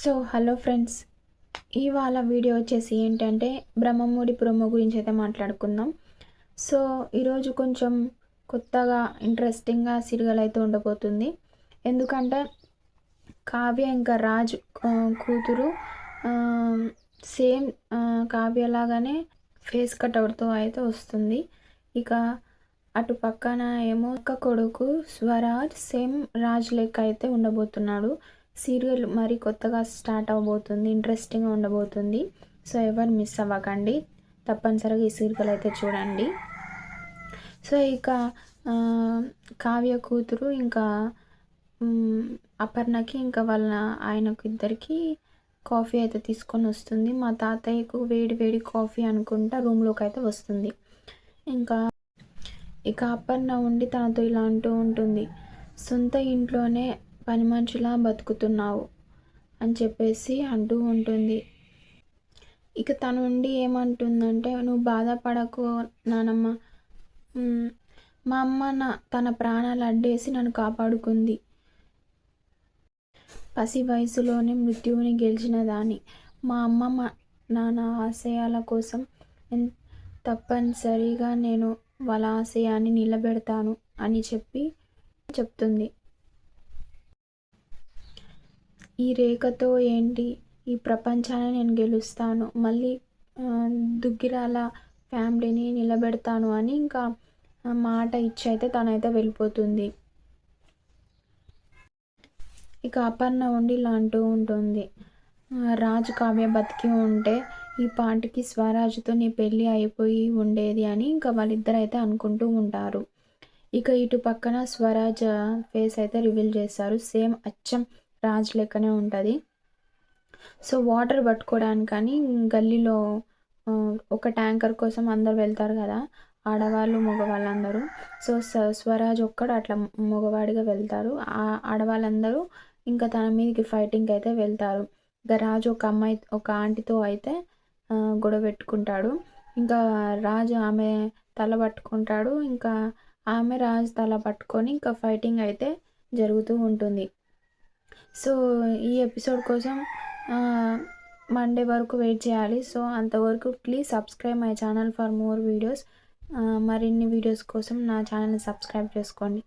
Hello friends, ఇవాళ video వచ్చేసి ఏంటంటే బ్రహ్మముడి ప్రోమో గురించి అయితే మాట్లాడుకుందాం. సో ఈరోజు కొంచెం కొత్తగా ఇంట్రెస్టింగ్గా సీరియల్ అయితే ఉండబోతుంది. ఎందుకంటే కావ్య ఇంకా రాజ్ కూతురు సేమ్ కావ్య లాగానే ఫేస్ కట్అవుట్తో అయితే వస్తుంది. ఇక అటు పక్కన ఏమో అక్క కొడుకు స్వరాజ్ సేమ్ రాజ్ లెక్క అయితే ఉండబోతున్నాడు. సీరియల్ మరి కొత్తగా స్టార్ట్ అవ్వబోతుంది, ఇంట్రెస్టింగ్గా ఉండబోతుంది. సో ఎవరు మిస్ అవ్వకండి, తప్పనిసరిగా ఈ సీరియల్ అయితే చూడండి. సో ఇక కావ్య కూతురు ఇంకా అపర్ణకి ఇంకా వాళ్ళ ఆయనకు ఇద్దరికి కాఫీ అయితే తీసుకొని వస్తుంది. మా తాతయ్యకు వేడి వేడి కాఫీ అనుకుంటా రూమ్లోకి అయితే వస్తుంది. ఇక అపర్ణ ఉండి తనతో ఇలా అంటూ ఉంటుంది, సొంత ఇంట్లోనే పని మనిషిలా బతుకుతున్నావు అని చెప్పేసి అంటూ ఉంటుంది. ఇక తను ఉండి ఏమంటుందంటే, నువ్వు బాధపడకు నానమ్మ, మా అమ్మ తన ప్రాణాలు అడ్డేసి నన్ను కాపాడుకుంది. పసి వయసులోనే మృత్యువుని గెలిచిన దాన్ని. మా అమ్మ నాన్న ఆశయాల కోసం తప్పనిసరిగా నేను వాళ్ళ ఆశయాన్ని నిలబెడతాను అని చెప్తుంది. ఈ రేఖతో ఏంటి, ఈ ప్రపంచాన్ని నేను గెలుస్తాను, మళ్ళీ దుగ్గిరాల ఫ్యామిలీని నిలబెడతాను అని ఇంకా మాట ఇచ్చి అయితే తనైతే వెళ్ళిపోతుంది. ఇక అపర్ణ ఉండి ఇలా అంటూ ఉంటుంది, రాజు కావ్య బతికి ఉంటే ఈ పాటికి స్వరాజ్తో నీ పెళ్ళి అయిపోయి ఉండేది అని ఇంకా వాళ్ళిద్దరు అయితే అనుకుంటూ ఉంటారు. ఇక ఇటు పక్కన స్వరాజ్ ఫేస్ అయితే రివీల్ చేస్తారు. సేమ్ అచ్చం రాజ్ లెక్కనే ఉంటుంది. సో వాటర్ పట్టుకోవడానికని గల్లీలో ఒక ట్యాంకర్ కోసం అందరు వెళ్తారు కదా, ఆడవాళ్ళు మగవాళ్ళందరూ. సో స్వరాజ్ ఒక్కడు అట్లా మగవాడిగా వెళ్తారు. ఆ ఆడవాళ్ళందరూ ఇంకా తన మీదకి ఫైటింగ్కి అయితే వెళ్తారు. ఇక రాజు ఒక ఆంటీతో అయితే గొడవ పెట్టుకుంటాడు. ఇంకా రాజు ఆమె తల పట్టుకుంటాడు. ఇంకా ఆమె రాజు తల పట్టుకొని ఇంకా ఫైటింగ్ అయితే జరుగుతూ ఉంటుంది. సో ఈ ఎపిసోడ్ కోసం మండే వరకు వెయిట్ చేయాలి. సో అంతవరకు please subscribe my channel for more videos. మరిన్ని వీడియోస్ కోసం నా ఛానల్ని సబ్స్క్రైబ్ చేసుకోండి.